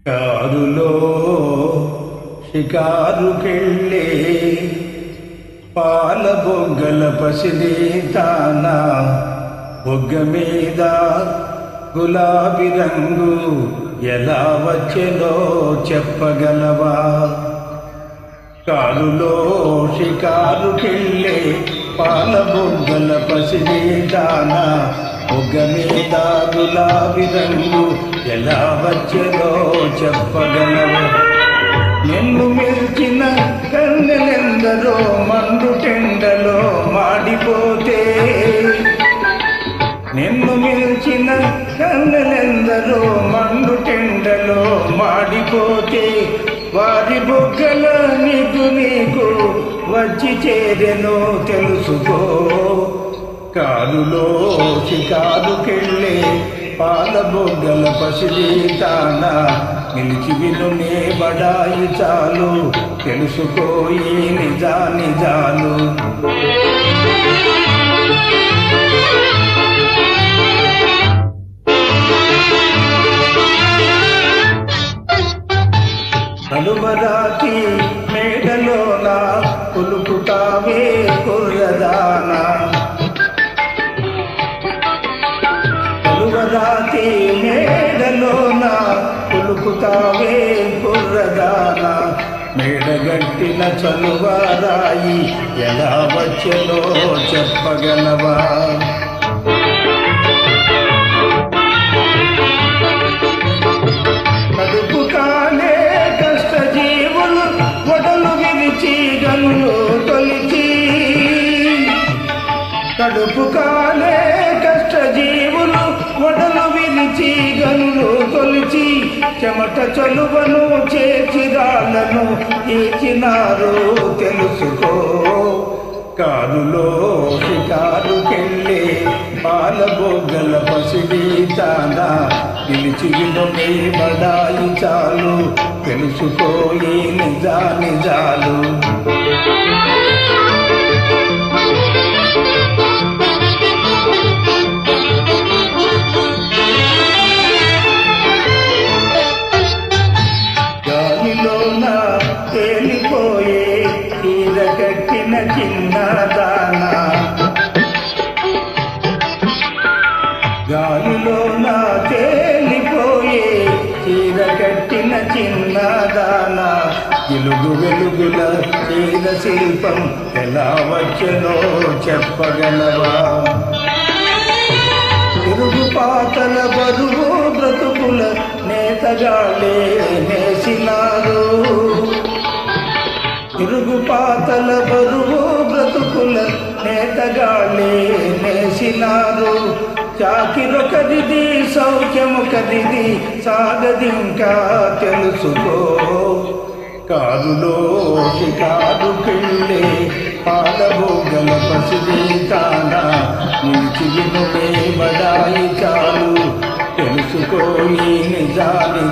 కారులో షికారుకెళ్ళే పాల బొగ్గల పసిడి తానా బొగ్గ మీద గులాబీ రంగు ఎలా వచ్చెనో చెప్పగలవా? కారులో షికారుకెళ్ళే పాల బొగ్గల పసిడి తానా బొగ్గ మీద గులాబీ రంగు ఎలా వచ్చెనో చెప్పగలవా? నిన్ను మెల్చిన కన్నెలెందరో మండు టెండలో మాడిపోతే, నిన్ను మిల్చిన కన్నెలెందరో మండు టెండలో మాడిపోతే, వారి బొగ్గల నీకు వచ్చి చేరెనో తెలుసుకో. కారులో షికారుకెళ్ళే పాల బొగ్గల పసిడి తానా నిలిచి వినునే బడాయి చాలు, తెలుసుకోయి నిజాలు. కలువరాతి మేడలోన కొలుకుతావే కుర్రదానా, కలువరాతి మేడలోన కొలుకుతావే కుర్రదానా, మేడగట్టిన చలువారాయి ఎలా వచ్చెనో చెప్పగలవా? కడుపు కాలే కష్టజీవులు వడలు విరిచి గనులు తొలిచి, కడుపు కాలే కష్టజీవులు వడలు విరిచి గనులు తొలిచి, చెమట చలువను చేచిరాలను ఈచినారు తెలుసుకో. కారులో షికారుకెళ్ళే పాల బొగ్గల పసిడి తానా నిలిచి వినునే బడాయి చాలు, తెలుసుకోయి నిజాలు. గాలిలోన తేలిపోయే తీర కట్టిన చిన్నదానా, గాలిలోన తేలిపోయే తీర కట్టిన చిన్నదానా, వెలుగు వెలుగుల తీర శిల్పం ఎలా వచ్చెనో చెప్పగలవా? తిరుగుపాతల బరువు బ్రతుకుల నేతగాళ్ళే నేసినారు, తిరుగుపాతల బరువు బ్రతుకుల నేతగాళ్ళే నేసినారు, చాకిరొకరిది సౌఖ్యమొకరిది సాగదింకా తెలుసుకో. కారులో షికారుకెళ్ళే పాల బొగ్గల పసిడి తానా నిలిచి వినునే బడాయి చాలు, తెలుసుకోయి నిజాలు.